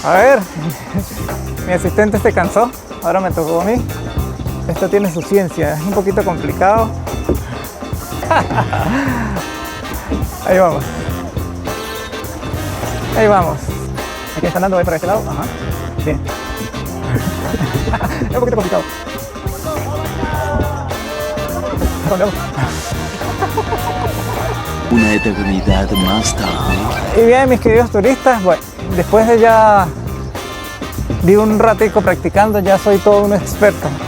A ver, mi asistente se cansó, ahora me tocó a mí. Esto tiene su ciencia, es un poquito complicado. Ahí vamos. Ahí vamos. Aquí está andando, voy para este lado. Ajá. Bien. Es un poquito complicado. ¿A dónde vamos? Una eternidad más tarde. Y bien, mis queridos turistas, bueno, después de ya un ratico practicando, ya soy todo un experto.